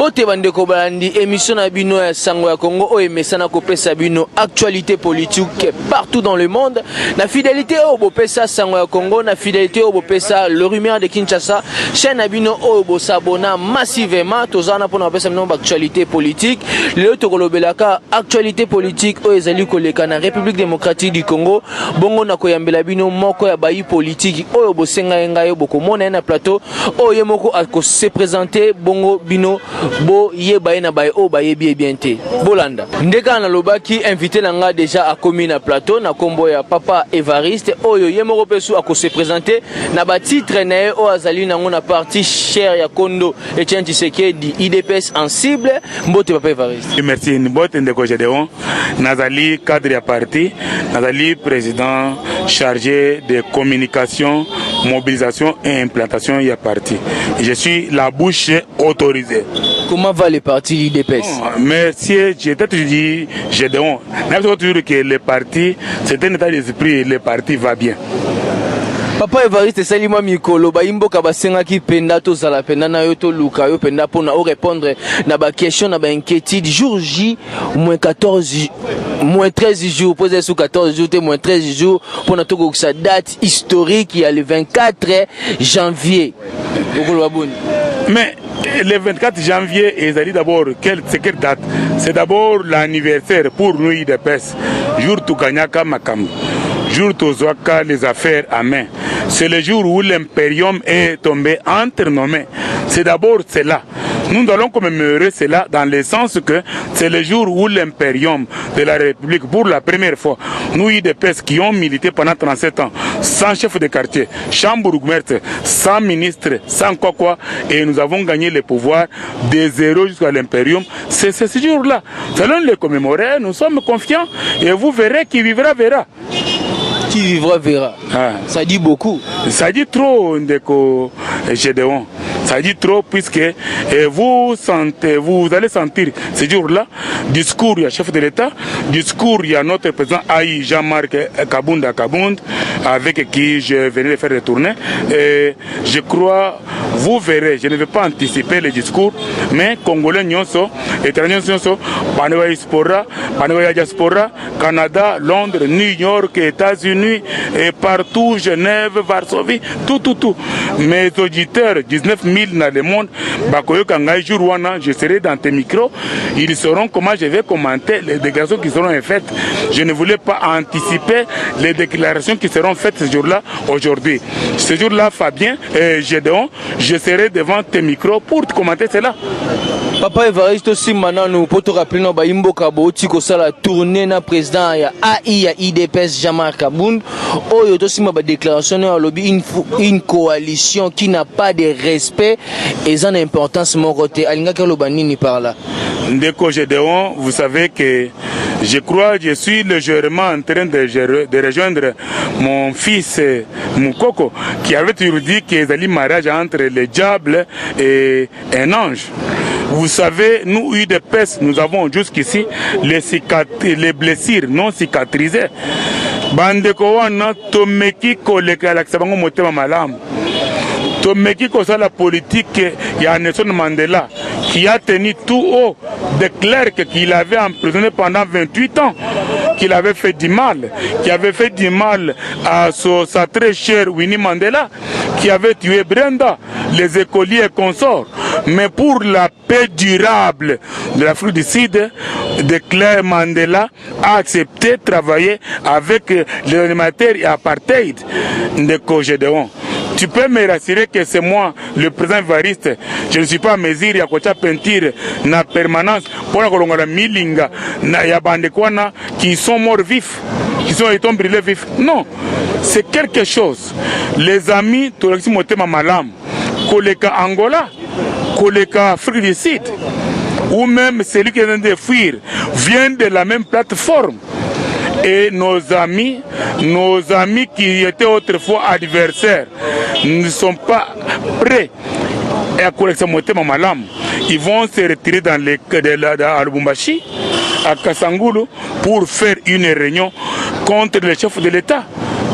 Mbote bandeko balandi émission na bino ya Sango ya Congo o emesana kopesa bino actualité politique partout dans le monde. Na fidélité au bopesa Sango ya Congo, na fidélité au bopesa le rumeur de Kinshasa, chaîne na bino o bo s'abonna massivement tozana pona pesa bino actualité politique. Le tokolobelaka actualité politique o ezali koleka na République démocratique du Congo. Bongo na koyambela bino moko ya bayi politique o bo senga ngayo boko mona na plateau o yemoko ako se présenter bongo bino bo yeba na baye o baye bien te bolanda ndeka na lobaki invité nanga déjà a commis na plateau na kombo ya Papa Évariste oyo yemoko pesu ako se présenter na ba titre na o azali nango na parti cher ya Kondo Etienne Tshisekedi IDPS en cible mbote Papa Évariste. Merci mbote ndeko Gédéon nazali cadre ya parti nazali président chargé de communication mobilisation et implantation ya parti. Je suis la bouche autorisée. Comment va le parti l'IDPS? Merci, j'ai peut-être dit Gédéon. Nous avons toujours que le parti, c'est un état d'esprit, le parti va bien. Papa Évariste salima mikolo ba imboka basenga ki penda to zala penda na yo to luka yo penda pona o répondre na ba question na ba inquiétude jour J moins 13 jours posé sous 14 jours moins 13 jours pour notre sa date historique il y a le 24 janvier. Mais le 24 janvier, d'abord, c'est quelle date? C'est d'abord l'anniversaire pour nous IDPS. Jour Tukanyaka Makam. Jour Tozoaka, les affaires à main. C'est le jour où l'impérium est tombé entre nos mains. C'est d'abord cela. Nous allons commémorer cela dans le sens que c'est le jour où l'impérium de la République, pour la première fois, nous IDPS qui ont milité pendant 37 ans, sans chef de quartier, sans bourgmestre, sans ministre, sans quoi, et nous avons gagné le pouvoir de zéro jusqu'à l'impérium. C'est ce jour-là. Nous allons le commémorer, nous sommes confiants, et vous verrez qui vivra verra. Qui vivra verra. Ah. Ça dit beaucoup. Ça dit trop, Ndeko Gédéon. Ça dit trop puisque vous allez sentir ce jour-là, discours il y a chef de l'État, discours il y a notre président Aïe Jean-Marc Kabunda Kabound, avec qui je venais de faire des tournées. Et je crois, vous verrez, je ne vais pas anticiper les discours, mais Congolais Nyonso, étrangers Nyonso, Panewa Spora, Panewa Diaspora, Canada, Londres, New York, États-Unis, et partout, Genève, Varsovie, tout. Mes auditeurs, 19 000 dans le monde, je serai dans tes micros, ils sauront comment je vais commenter les déclarations qui seront faites. Je ne voulais pas anticiper les déclarations qui seront faites ce jour-là, aujourd'hui. Ce jour-là, Fabien et Gédéon, je serai devant tes micros pour commenter cela. Papa Évariste aussi maintenant nous pour te rappeler no ba imboka boti ko sala tourner na président ya AI ya IDPS Jean-Marc Kabund oyo to sima ba déclaration na lobby une coalition qui n'a pas de respect et ça d'importance mon côté alinga ke lobanini par là. Ndeko Gédéon, vous savez que je crois je suis légèrement en train de rejoindre mon fils Moukoko qui avait toujours dit qu'il y a un mariage entre le diable et un ange. Vous savez, nous, UDPS, nous avons jusqu'ici les blessures non cicatrisées. Bandeko wana tomeki koleka la kisabango motema malamu. Tomeki kosa la politique ya Nelson Mandela qui a tenu tout haut de clercs qu'il avait emprisonné pendant 28 ans, qu'il avait fait du mal, qui avait fait du mal à sa très chère Winnie Mandela, qui avait tué Brenda, les écoliers et consorts. Mais pour la paix durable de l'Afrique du Sud, de Claire Mandela a accepté de travailler avec les animateurs et apartheid de Gédéon. Tu peux me rassurer que c'est moi, le président Évariste. Je ne suis pas à mesure à côté peinture na permanence pour la milinga na yabandekwana qui sont morts vifs, qui sont étant brûlés vifs. Non, c'est quelque chose. Les amis, Tolexi Motema Malam, Koleka Angola, Koleka Afrique du Sud, ou même celui qui vient de fuir, viennent de la même plateforme. Et nos amis qui étaient autrefois adversaires ne sont pas prêts à collecter Motema Malam. Ils vont se retirer dans les à Lubumbashi, à Kasangulu, pour faire une réunion contre le chef de l'État.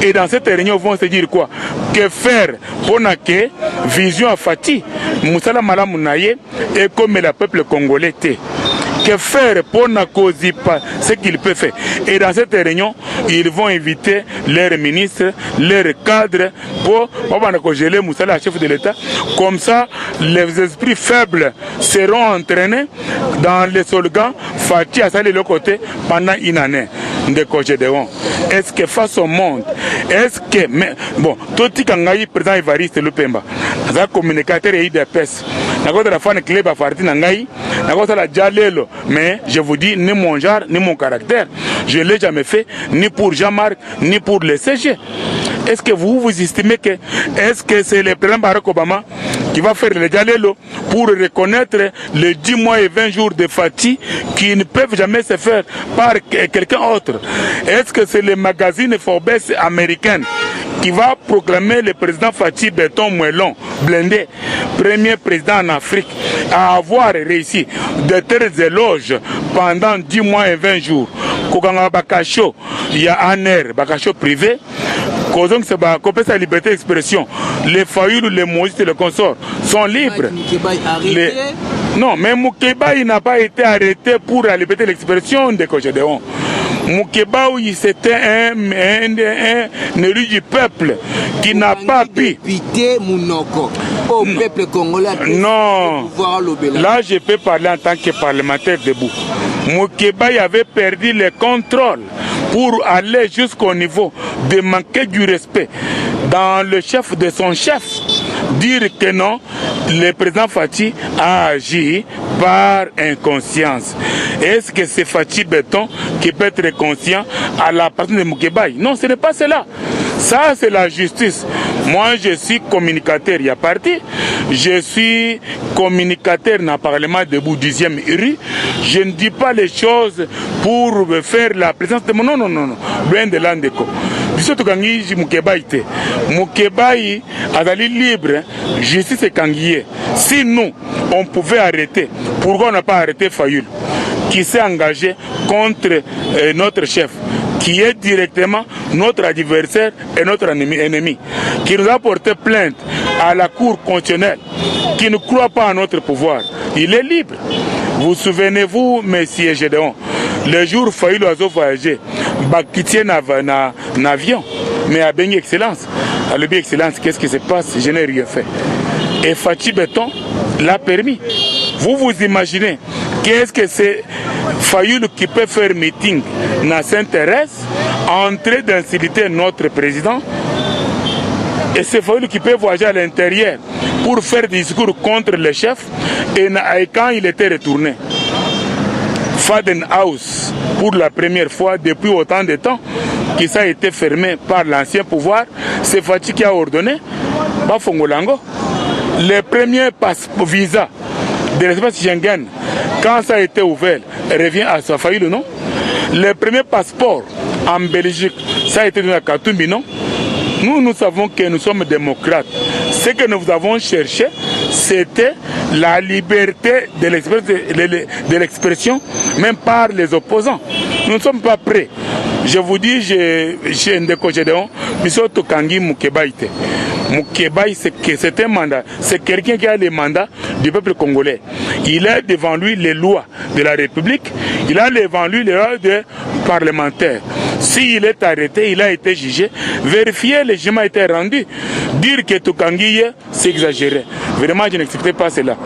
Et dans cette réunion, ils vont se dire quoi? Que faire pour que Vision à Fati, Moussala Malamu Naye et comme le peuple congolais était. Que faire pour ne causer pas ce qu'il peut faire. Et dans cette réunion, ils vont inviter leurs ministres, leurs cadres pour geler Moussala, chef de l'État. Comme ça, les esprits faibles seront entraînés dans les slogans Fati à salir le côté pendant une année de Cogédéon. Est-ce que face au monde, est-ce que, mais, bon, tout ce qui président Évariste Lupemba, un communicateur et IDPS, la fan club à Farti Nangaï, la Jalelo, mais je vous dis, ni mon genre, ni mon caractère, je ne l'ai jamais fait, ni pour Jean-Marc, ni pour le CG. Est-ce que vous estimez que, est-ce que c'est le président Barack Obama qui va faire le Jalelo pour reconnaître les 10 mois et 20 jours de Fati qui ne peuvent jamais se faire par quelqu'un autre? Est-ce que c'est le magazine Forbes américain qui va proclamer le président Fati Béton Moellon, blindé, premier président en Afrique, à avoir réussi de telles éloges pendant 10 mois et 20 jours? Kokanga Bakacho, il y a un air, Bakacho privé, causant que c'est sa liberté d'expression. Les Fayoulou, les Moïse et les consorts sont libres. Non, mais Moukeba, il n'a pas été arrêté pour la liberté d'expression de Cogédéon. Moukeba, c'était un élu du peuple qui n'a pas pu. Au peuple congolais. Non, là je peux parler en tant que parlementaire debout. Moukeba avait perdu le contrôle pour aller jusqu'au niveau de manquer du respect dans le chef de son chef. Dire que non, le président Fati a agi par inconscience. Est-ce que c'est Fati Béton qui peut être conscient à la personne de Moukeba? Non, ce n'est pas cela. Ça, c'est la justice. Moi, je suis communicateur, il y a parti. Je suis communicateur dans le Parlement debout 10e rue. Je ne dis pas les choses pour faire la présence de mon... Non, non, non, non. Loin de l'Andeko. Moukebaï a libre, justice est kangié. Si nous, on pouvait arrêter, pourquoi on n'a pas arrêté Fayoul, qui s'est engagé contre notre chef, qui est directement notre adversaire et notre ennemi, qui nous a porté plainte à la Cour constitutionnelle, qui ne croit pas à notre pouvoir? Il est libre. Vous souvenez-vous, messieurs Gédéon, le jour où Fayoul a voyagé, il y a un avion, mais à Béni Excellence. À l'Obé Excellence, qu'est-ce qui se passe? Je n'ai rien fait. Et Fati Béton l'a permis. Vous imaginez, qu'est-ce que c'est Fayoul qui peut faire meeting dans Sainte-Thérèse, en train d'insulter notre président? Et c'est Fayoul qui peut voyager à l'intérieur pour faire des discours contre le chef, et quand il était retourné, Faden House, pour la première fois depuis autant de temps, qui ça a été fermé par l'ancien pouvoir, c'est Fati qui a ordonné, Bafongolango, les premiers visas de l'espace Schengen, quand ça a été ouvert, revient à Safaïl, non? Les premiers passeports en Belgique, ça a été donné à Katumbi, non? Nous savons que nous sommes démocrates. Ce que nous avons cherché, c'était la liberté de l'expression, même par les opposants. Nous ne sommes pas prêts. Je vous dis, j'ai Ndeko Gédéon, Bisoto Kangi Moukebaïte. Moukebaï, c'est un mandat. C'est quelqu'un qui a les mandats du peuple congolais. Il a devant lui les lois de la République. Il a devant lui les lois des parlementaires. S'il est arrêté, il a été jugé. Vérifier, le jugement a été rendu. Dire que Toukangi, c'est exagéré. Vraiment, je n'accepte pas cela.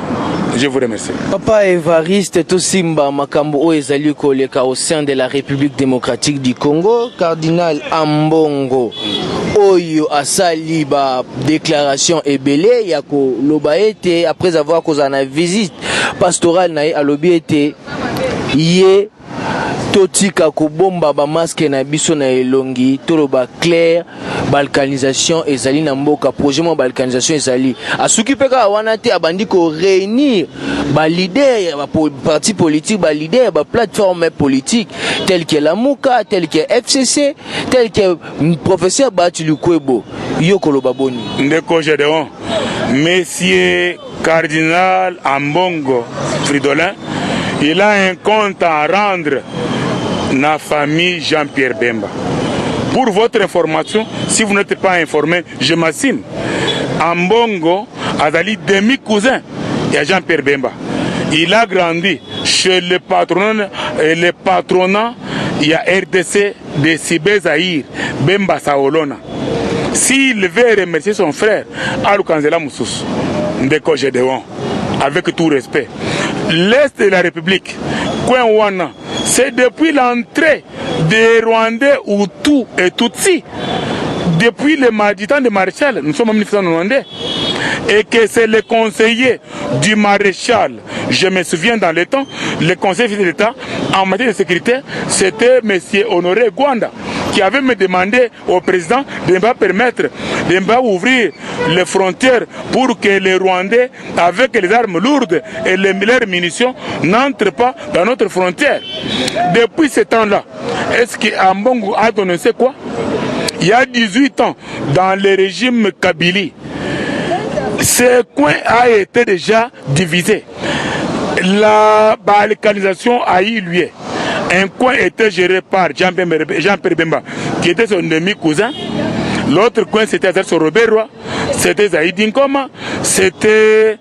Je vous remercie. Papa Évariste Tosimba Makambo ezali koleka au sein de la République démocratique du Congo, cardinal Ambongo Oyo asali ba déclaration ebele ya ko loba ete après avoir causé une visite pastorale na alobi ete ye totika ko bomba ba masque na biso na elongi toloba clair balkanisation ezali na mboka projet mo balkanisation ezali asuki peka wana te abandi ko réunir ba leader ba parti politique ba leader ba plateforme politique tel que la Mouka, tel que FCC, tel que professeur Batilu Kwebo yoko loba boni Ndeko Gédéon, monsieur cardinal Ambongo Fridolin, il a un compte à rendre na famille Jean-Pierre Bemba. Pour votre information, si vous n'êtes pas informé, je m'assine. Ambongo Azali demi-cousin, il y a Jean-Pierre Bemba. Il a grandi chez le patronat, il y a RDC de Sibé Zahir, Bemba Saolona. S'il veut remercier son frère, Alou Kanzela Moussous, Ndeko Gédéon, avec tout respect. L'Est de la République, Kwen Wana, c'est depuis l'entrée des Rwandais Hutus et Tutsis, depuis le temps de Maréchal, nous sommes en 1990, et que c'est le conseiller du Maréchal, je me souviens dans le temps, le conseiller de l'État en matière de sécurité, c'était M. Honoré Gwanda, qui avait me demandé au président de ne pas permettre, de ne pas ouvrir les frontières pour que les Rwandais, avec les armes lourdes et les leurs munitions, n'entrent pas dans notre frontière. Depuis ce temps-là, est-ce qu'Ambongo a donné quoi? Il y a 18 ans, dans le régime Kabili, ce coin a été déjà divisé. La balkanisation a eu lieu. Un coin était géré par Jean-Pierre Bemba, qui était son demi-cousin. L'autre coin, c'était Azar Soroberwa, c'était Zaïd Nkoma, c'était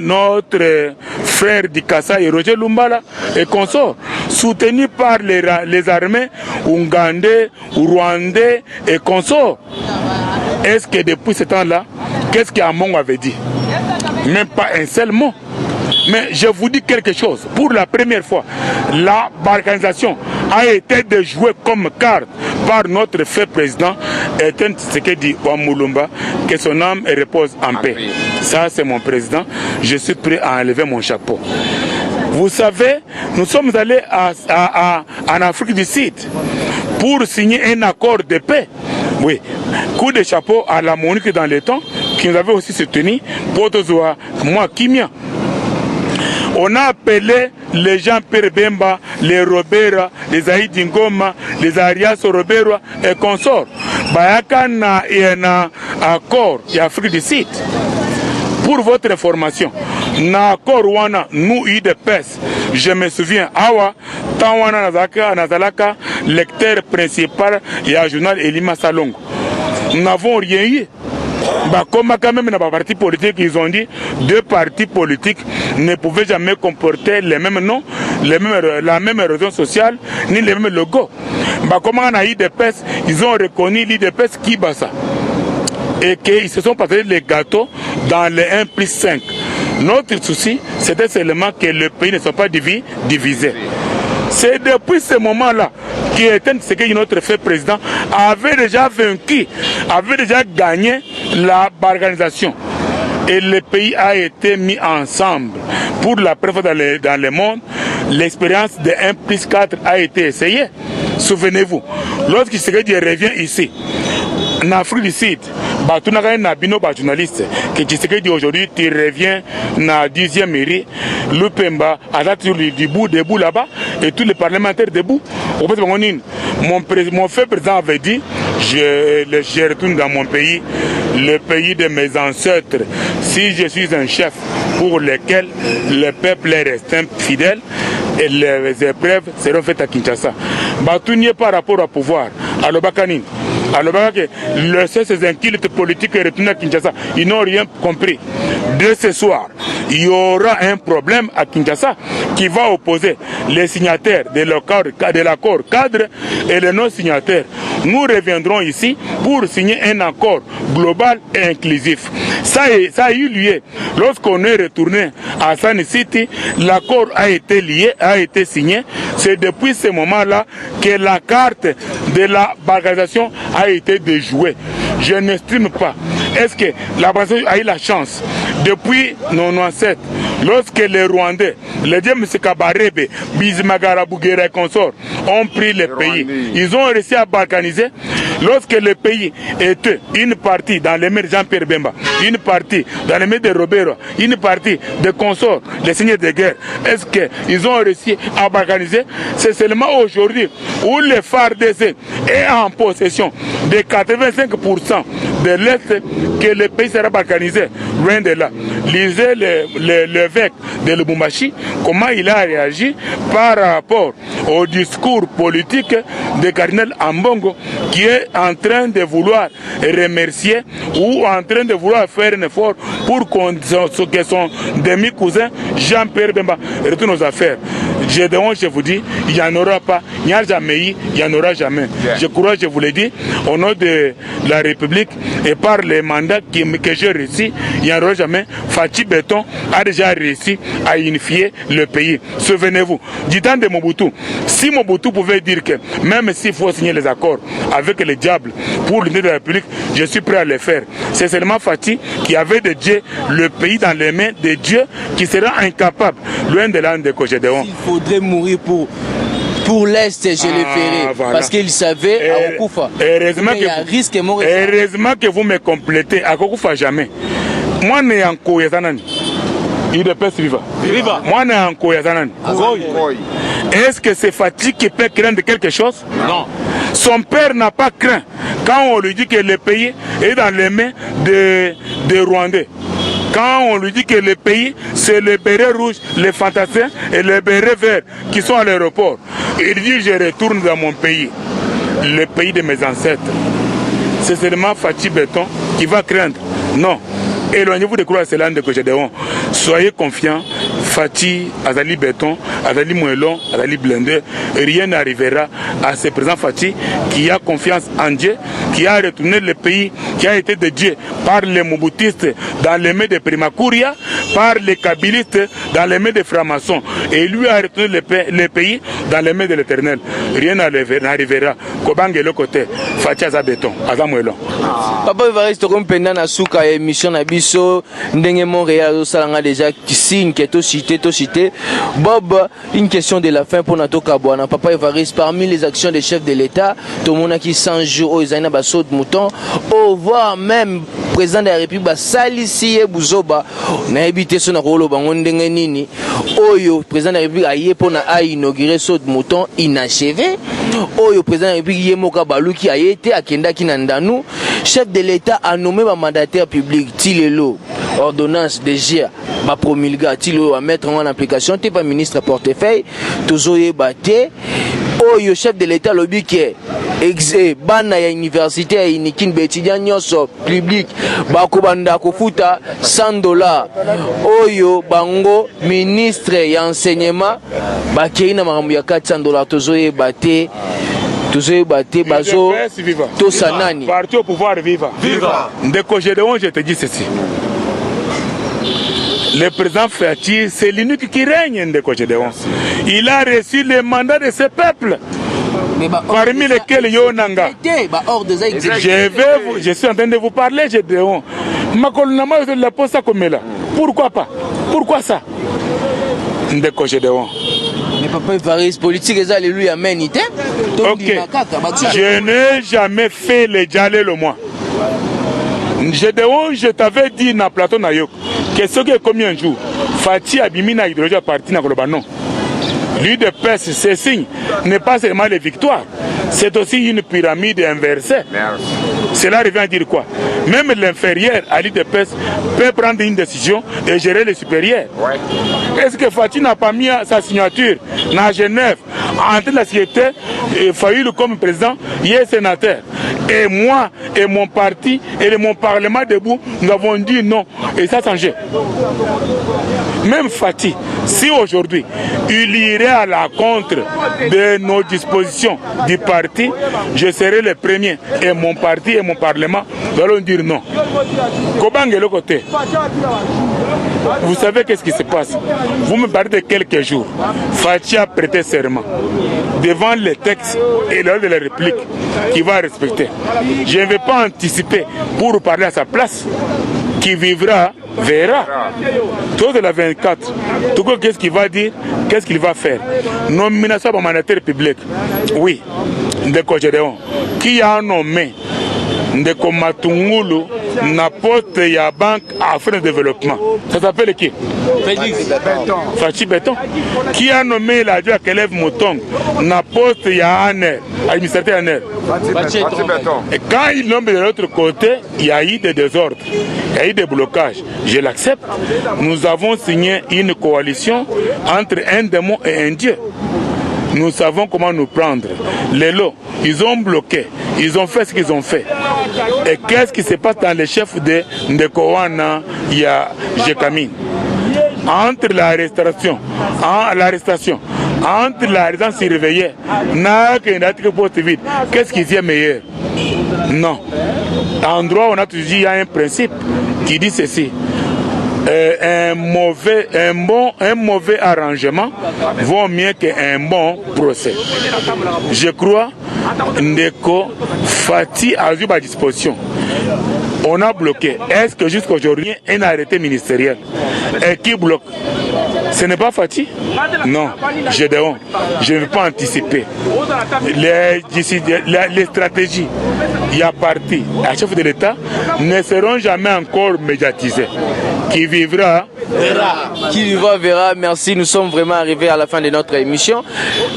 notre frère Dikassa et Roger Lumbala et consorts, soutenus par les armées ougandais, rwandais et consorts. Est-ce que depuis ce temps-là, qu'est-ce qu'Amon avait dit? Même pas un seul mot. Mais je vous dis quelque chose, pour la première fois, la balkanisation a été déjouée comme carte par notre fait président Etienne Tshisekedi Wamulumba, que son âme repose en paix. Ça, c'est mon président, je suis prêt à enlever mon chapeau. Vous savez, nous sommes allés en Afrique du Sud pour signer un accord de paix. Oui, coup de chapeau à la Monique dans les temps, qui nous avait aussi soutenu, pour moi, Kimia. On a appelé les Jean-Pierre Bemba, les Robera, les Zaïd Ngoma, les Arias Robera et consorts. Bayakana et un accord en Afrique du Sud. Pour votre information, na accord wana nous UDPS, je me souviens, awa, tawana nazalaka, lecteur principal et à journal Elima Salongo. Nous n'avons rien eu. Bah, comme quand même dans les partis politiques, ils ont dit deux partis politiques ne pouvaient jamais comporter les mêmes noms, la même raison sociale, ni les mêmes logos. Bah, comme on a eu des PES, ils ont reconnu l'IDPS Kibasa. Et qu'ils se sont partagés les gâteaux dans les 1+5. Notre souci, c'était seulement que le pays ne soit pas divisé. C'est depuis ce moment-là que notre fait président avait déjà vaincu, avait déjà gagné la balkanisation. Et le pays a été mis ensemble. Pour la première fois dans le monde, l'expérience de 1+4 a été essayée. Souvenez-vous, lorsque Tshisekedi revient ici, en Afrique du Sud, tu as un journaliste que Tshisekedi aujourd'hui, tu reviens dans la 10e mairie, Lupemba, à la debout là-bas, et tous les parlementaires debout. Mon fait président avait dit, je retourne dans mon pays, le pays de mes ancêtres, si je suis un chef pour lequel le peuple est resté fidèle, et les épreuves seront faites à Kinshasa. Batounie par rapport au pouvoir, à l'Obakanin. Alors, ces incultes politiques retournent à Kinshasa, ils n'ont rien compris. Dès ce soir, il y aura un problème à Kinshasa qui va opposer les signataires de l'accord cadre et les non-signataires. Nous reviendrons ici pour signer un accord global et inclusif. Ça a eu lieu. Lorsqu'on est retourné à San City, l'accord a été signé. C'est depuis ce moment-là que la carte de la balkanisation a été déjouée. Je n'estime pas. Est-ce que la balkanisation a eu la chance depuis 1997, lorsque les Rwandais, les James Kabarebe, Bizimagara Bougera et consorts ont pris le pays, ils ont réussi à balkaniser. Lorsque le pays était une partie dans les mains de Jean-Pierre Bemba, une partie dans les mains de Robert, une partie des consorts, les seigneurs de guerre, est-ce qu'ils ont réussi à balkaniser? C'est seulement aujourd'hui où le FARDC est en possession de 85% de l'Est que le pays sera balkanisé. Loin de là. Lisez l'évêque de Lubumbashi, comment il a réagi par rapport au discours politique de cardinal Ambongo, qui est en train de vouloir remercier ou en train de vouloir faire un effort pour que son demi-cousin Jean-Pierre Bemba retourne aux affaires. Je vous dis, il n'y en aura pas, il n'y a jamais eu, il n'y en aura jamais. Je crois, je vous l'ai dit, au nom de la République et par les mandats que j'ai réussi, il n'y en aura jamais. Fatih Béton a déjà réussi à unifier le pays. Souvenez-vous, du temps de Mobutu, si Mobutu pouvait dire que même s'il faut signer les accords avec les diables pour l'unité de la République, je suis prêt à le faire. C'est seulement Fatih qui avait de Dieu le pays dans les mains de Dieu qui sera incapable, loin de l'âne de Cogédéon. Il faudrait mourir pour l'Est, je le ferai. Voilà. Parce qu'il savait à Okufa. Heureusement que vous me complétez. À Okufa, jamais. Moi, je suis en Koyazanani. Il est pas viva. Moi, je suis en Koyazanani. Est-ce que c'est Fatih qui peut craindre quelque chose? Non. Son père n'a pas craint quand on lui dit que le pays est dans les mains des Rwandais. Quand on lui dit que le pays, c'est les bérets rouges, les fantassins et les bérets verts qui sont à l'aéroport. Il dit, je retourne dans mon pays, le pays de mes ancêtres. C'est seulement Fatih Béton qui va craindre. Non. Éloignez-vous de croire cela de Cogédéon. Soyez confiants. Fatih, Azali Béton, Azali Moellon, Azali Blende, rien n'arrivera à ce présent Fatih qui a confiance en Dieu, qui a retourné le pays qui a été de Dieu par les Mobutistes dans les mains de Primakuria, par les Kabylistes dans les mains des francs-maçons. Et lui a retourné le pays dans les mains de l'Éternel. Rien n'arrivera. Kobange le côté. Fatih Azali Béton, Azali Moellon. Papa Evariste comme pendant la souka émission na biso ndenge Montréal salanga déjà signe que to cité Bob, une question de la fin pour Nato Kabouana. Papa Evariste, parmi les actions des chefs de l'État, tout le monde qui 100 jours aux Zaina Basso de Mouton, au voir même président de la République Salisi Bouzoba, na habité son rôle bangondenge nini, oyo président de la République aïe pour na inaugurer saut de Mouton inachevé, oyo président de la République Yemoka Baluki a été à Kenda Kinandanu, chef de l'État a nommé un mandataire public Tilelo, ordonnance de GIA, ma promulga Tilelo à mettre en application, t'es pas ministre à portefeuille, tozoye baté, oyo chef de l'État lobby qui est bana ya université ya inikin étudiant nyoso public bakobanda kofuta $100 oyo bango ministre ya enseignement bakei na makambo ya $400 tozoye baté bazo to sanani parti au pouvoir viva de Cogédéon. Je te dis ceci, le président Fatih, c'est l'unique qui règne de Cogédéon. Il a reçu le mandat de ce peuple, parmi lesquels Yonanga. Je suis en train de vous parler, Gédéon. Pourquoi pas? Pourquoi ça? De Cogédéon. Mais papa Evariste, politique est alléluia, amen. Ok. Je n'ai jamais fait le dialogue le moi. Je t'avais dit dans Platon Nayok que ce qui est commis un jour, Fatih Abimina hydrogène parti dans le non. Lui de Perse, ces signes n'est pas seulement les victoires, c'est aussi une pyramide inversée. Cela revient à dire quoi? Même l'inférieur à l'île de Perse peut prendre une décision et gérer le supérieur. Est-ce que Fatih n'a pas mis sa signature dans Genève entre la société et Fayoul comme président, il est sénateur? Et moi et mon parti et mon parlement debout, nous avons dit non. Et ça a changé. Même Fatih, si aujourd'hui il irait à la contre de nos dispositions du parti, je serai le premier. Et mon parti et mon parlement allons dire non. Kobange le côté. Vous savez qu'est-ce qui se passe? Vous me parlez de quelques jours. Fatih a prêté serment devant les textes et l'ordre de la République qui va respecter. Je ne vais pas anticiper pour parler à sa place. Qui vivra, verra. Tout de la 24. Tout cas, qu'est-ce qu'il va dire? Qu'est-ce qu'il va faire? Nomination de mandataire public. Oui, de Cogédéon. Qui a nommé Ndeko Matungulu na poste ya Banque Afrique de Développement. Ça s'appelle qui? Fachi Béton. Qui a nommé la Dieu Kelev Moutong na poste ya ANER, administrateur ANER. Et quand il nomme de l'autre côté, il y a eu des désordres, il y a eu des blocages. Je l'accepte. Nous avons signé une coalition entre un démon et un dieu. Nous savons comment nous prendre. Les lots, ils ont bloqué. Ils ont fait ce qu'ils ont fait. Et qu'est-ce qui se passe dans les chefs de Ndekowana, il y a Jekamine. Entre l'arrestation, entre la résidence surveillée, qu'est-ce qui est meilleur? Non. En droit, on a toujours dit qu'il y a un principe qui dit ceci. Un mauvais arrangement vaut mieux qu'un bon procès. Je crois Ndeko Fati a eu à disposition. On a bloqué. Est-ce que jusqu'à aujourd'hui, un arrêté ministériel? Et qui bloque? Ce n'est pas Fati? Non, Gédéon. Je ne veux pas anticiper. Les stratégies, il y a parti à chef de l'État, ne seront jamais encore médiatisées. Qui vivra verra. Qui vivra verra. Merci, nous sommes vraiment arrivés à la fin de notre émission.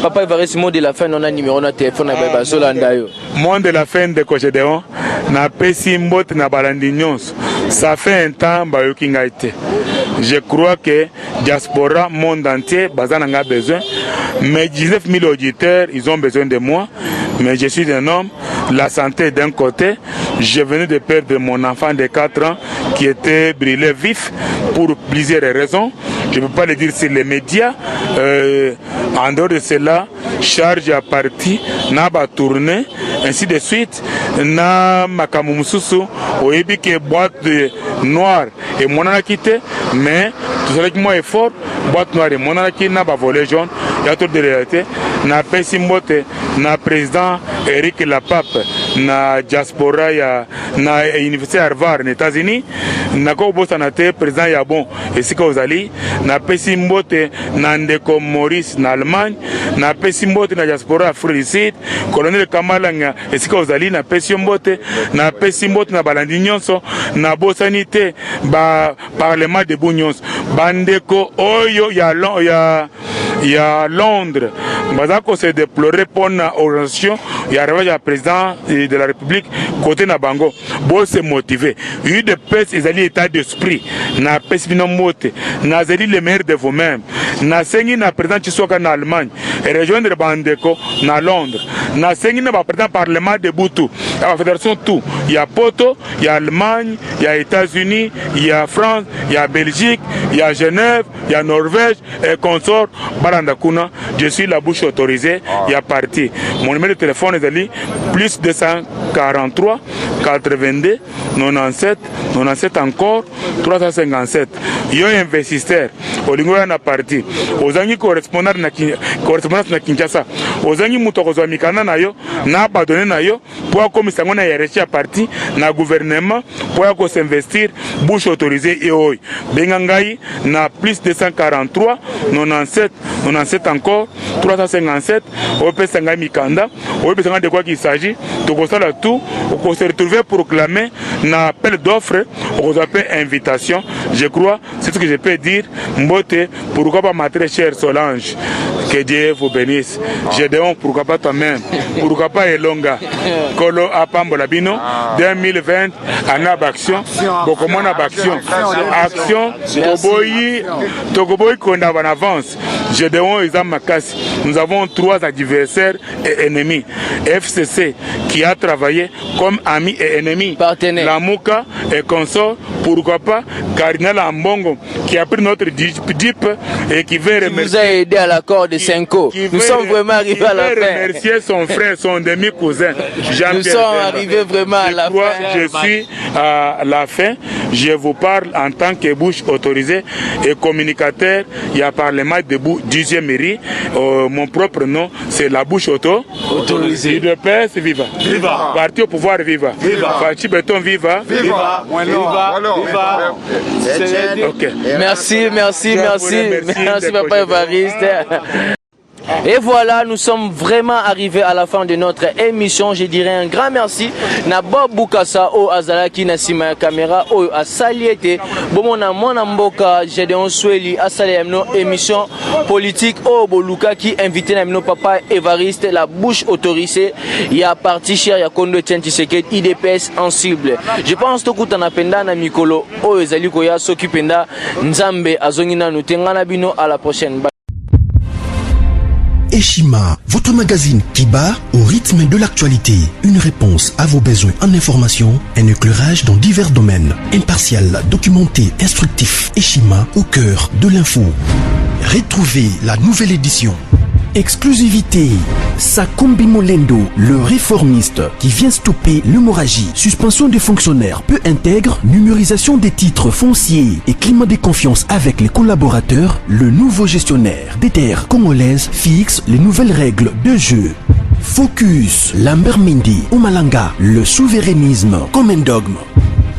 Papa Evariste, mot de la fin, on a numéro de téléphone à Babazolandayo. Mot de la fin de Gédéon, na pesi mbote na balandi nyonso. Ça fait un temps bayoki ngaite. Je crois que diaspora monde entier bazan a besoin. Mais 19 000 auditeurs, ils ont besoin de moi. Mais je suis un homme, la santé d'un côté. Je venais de perdre mon enfant de 4 ans qui était brûlé vif pour plusieurs raisons. Je ne peux pas le dire sur les médias. En dehors de cela, charge à partie, n'a pas tourné, ainsi de suite. Na makamumususu, oyebi que boîte noire et mon a quitté, mais tout ça avec moi est fort, boîte noire et mon a quitté, n'a pas volé jaune. Il y a tout de réalité. Na Pessimbote, na président Eric Lapape, na diaspora ya na université Harvard aux États-Unis, na ko bosanate président ya bon et sika ozali, na Pessimbote na Ndeko Maurice na Allemagne, na Pessimbote na diaspora Afrique du Sud, colonel Kamalanga et sika ozali na Pessimbote na balandi nyonso na bosanité ba parlement de Bounyons, bandeko oyo ya Londres. Bazako se déplorer pour la organisation. Il y a le président de la République côté Nabango. Bon se motiver. Il y a eu des pèses, ils ont état d'esprit. Na pèse binomote. Na zeli le meilleur de vous-même. Na sengi na président Chisoka na Allemagne. Et rejoindre Bandeko na Londres. Na sengi na président parlement de Boutou. La fédération tout. Il y a Poto, il y a Allemagne, il y a États-Unis, il y a France, il y a Belgique, il y a Genève, il y a Norvège et consort. Barandakuna, je suis la bouche autorisée, il y a parti. Mon numéro de téléphone est allé plus 243 82 97 97 encore 357. Il y a un investisseur au Lingoya na parti. Aux amis correspondants na Kinshasa. Aux amis mutokozo mikana na yo na abandonné na yo pour comme ça on a reçu à parti na gouvernement pour s'investir bouche autorisée et oi. Bengangai na plus 243 97 97 encore 357 au Pesanga Mikanda au Pesanga de quoi qu'il s'agit de constat tout on se retrouver pour proclamer un appel d'offres on appelle invitation. Je crois c'est ce que je peux dire Mbote pourquoi pas ma très chère Solange, que Dieu vous bénisse. Gédéon, pourquoi pas toi-même, pourquoi pas Elonga Kolo Apambola Bino 2020 en action beaucoup moins action Togoboyi qu'on a en avance. Gédéon Isam Makassi, nous avons 3 adversaires et ennemis. FCC qui a travaillé comme ami et ennemi. Partenaire. Lamouka et consort, pourquoi pas Cardinal Ambongo qui a pris notre DIP et qui veut remercier. Vous a aidé à l'accord de Senko. Nous sommes vraiment arrivés à la fin. Remercier son frère, son demi-cousin. Nous sommes arrivés vraiment à la fin. Je suis à la fin. Je vous parle en tant que bouche autorisée et communicateur. Il y a Parlement debout 10e mairie. Mon propre nom, c'est la bouche autorisée. UDPS, viva. Viva. Parti au pouvoir, viva. Viva. Fachi Béton, viva. Viva. Viva. Okay. Merci, Papa Evariste. Et voilà, nous sommes vraiment arrivés à la fin de notre émission. Je dirais un grand merci na Bob Bukasa o Azalaki na sima ya caméra o asaliete bomona mona mboka Gédéon Sweli asali amno émission politique o boluka qui invité na mno papa Évariste la bouche autorisée ya parti cher ya Kondo Tshisekedi IDPS en cible. Je pense to kutana penda na mikolo o ezali ko ya soki penda nzambe azongina nutengana bino. À la prochaine. Eshima, votre magazine qui bat au rythme de l'actualité. Une réponse à vos besoins en information, un éclairage dans divers domaines. Impartial, documenté, instructif. Eshima au cœur de l'info. Retrouvez la nouvelle édition. Exclusivité, Sakumbi Molendo, le réformiste qui vient stopper l'hémorragie, suspension des fonctionnaires peu intègre, numérisation des titres fonciers et climat de confiance avec les collaborateurs, le nouveau gestionnaire des terres congolaises fixe les nouvelles règles de jeu. Focus, Lambert Mindi, Omalanga, le souverainisme comme un dogme.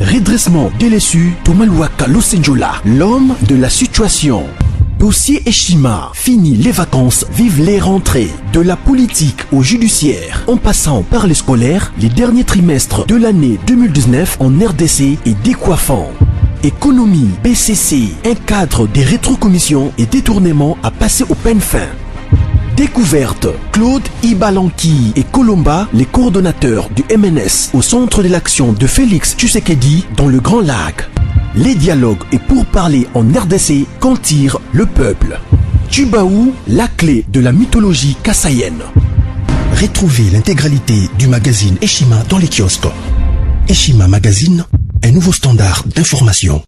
Redressement délaissé, Tomaluaka Losenjola, l'homme de la situation. Dossier Eshima, fini les vacances, vive les rentrées. De la politique au judiciaire, en passant par les scolaires, les derniers trimestres de l'année 2019 en RDC est décoiffant. Économie, BCC, un cadre des rétrocommissions et détournements à passer au peine fin. Découverte, Claude Ibalanki et Colomba, les coordonnateurs du MNS au centre de l'action de Félix Tshisekedi dans le Grand Lac. Les dialogues et pour parler en RDC qu'en tire le peuple. Tubaou, la clé de la mythologie kassaïenne. Retrouvez l'intégralité du magazine Eshima dans les kiosques. Eshima Magazine, un nouveau standard d'information.